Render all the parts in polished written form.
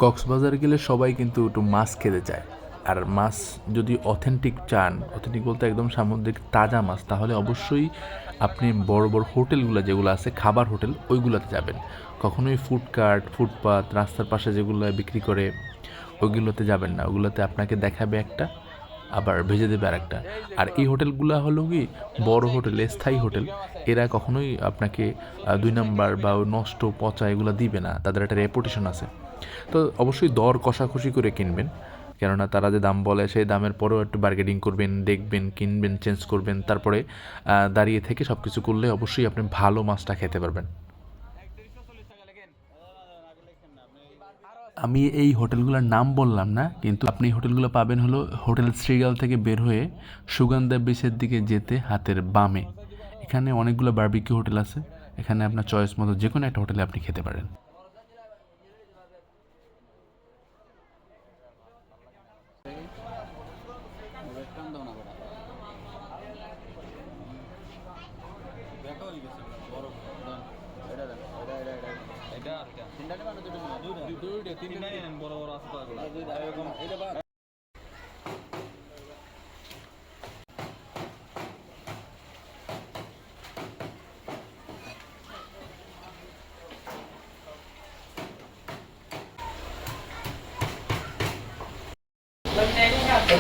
কক্সবাজার গেলে সবাই কিন্তু একটু মাছ খেতে চায়। আর মাছ যদি অথেন্টিক চান, অথেন্টিক বলতে একদম সামুদ্রিক তাজা মাছ, তাহলে অবশ্যই আপনি বড় বড় হোটেলগুলো যেগুলো আছে, খাবার হোটেল, ওইগুলোতে যাবেন। কখনোই ফুডকার্ট, ফুটপাত, রাস্তার পাশে যেগুলো বিক্রি করে ওইগুলোতে যাবেন না। ওগুলোতে আপনাকে দেখাবে একটা, আবার ভেজে দেবে আরেকটা। আর এই হোটেলগুলো হলো কি বড় হোটেল, স্থায়ী হোটেল। এরা কখনোই আপনাকে ২ নাম্বার বা নষ্ট, পচা এগুলো দিবে না। তাদের একটা রেপুটেশন আছে। তো অবশ্যই দর কষাকষি করে কিনবেন, কেননা তারা যে দাম বলে সেই দামের পরেও একটু বার্গেনিং করবেন, দেখবেন, কিনবেন, চেঞ্জ করবেন, তারপরে দাঁড়িয়ে থেকে সব কিছু করলে অবশ্যই আপনি ভালো মাছটা খেতে পারবেন। আমি এই হোটেলগুলোর নাম বললাম না, কিন্তু আপনি এই হোটেলগুলো পাবেন হলো হোটেল শ্রীগাল থেকে বের হয়ে সুগন্ধা বিচের দিকে যেতে হাতের বামে। এখানে অনেকগুলো বারবিকিউ হোটেল আছে। এখানে আপনার চয়েস মতো যে কোনো একটা হোটেলে আপনি খেতে পারেন।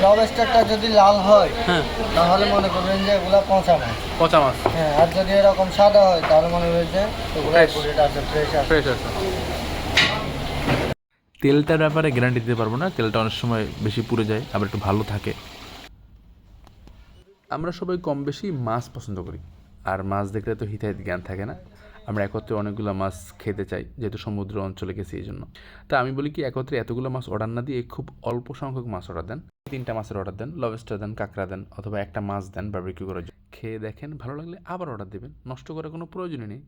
লবস্টারটা যদি লাল হয় হ্যাঁ, তাহলে মনে করবেন যে এগুলো পচা মাছ। পচা মাছ হ্যাঁ, আর যদি এরকম সাদা হয় তাহলে মনে করবেন যে এগুলো Fresh. আছে, ফ্রেশ আছে। ফ্রেশ আছে। তেলটার ব্যাপারে গ্যারান্টি দিতে পারবো না, তেলটা অনেক সময় বেশি পুড়ে যায়, আবার একটু ভালো থাকে। আমরা সবাই কম বেশি মাছ পছন্দ করি, আর মাছ দেখলে তো হিতাহিত জ্ঞান থাকে না। আমরা একত্রে অনেকগুলো মাছ খেতে চাই, যেহেতু সমুদ্র অঞ্চলে গেছি এই জন্য। তা আমি বলি কি, একত্রে এতগুলো মাছ অর্ডার না দিয়ে খুব অল্প সংখ্যক মাছ অর্ডার দেন। 3টা মাছের অর্ডার দেন, লবস্টার দেন, কাঁকড়া দেন, অথবা একটা মাছ দেন বারবিকিউ করার জন্য। খেয়ে দেখেন, ভালো লাগলে আবার অর্ডার দেবেন, নষ্ট করার কোনো প্রয়োজনই নেই।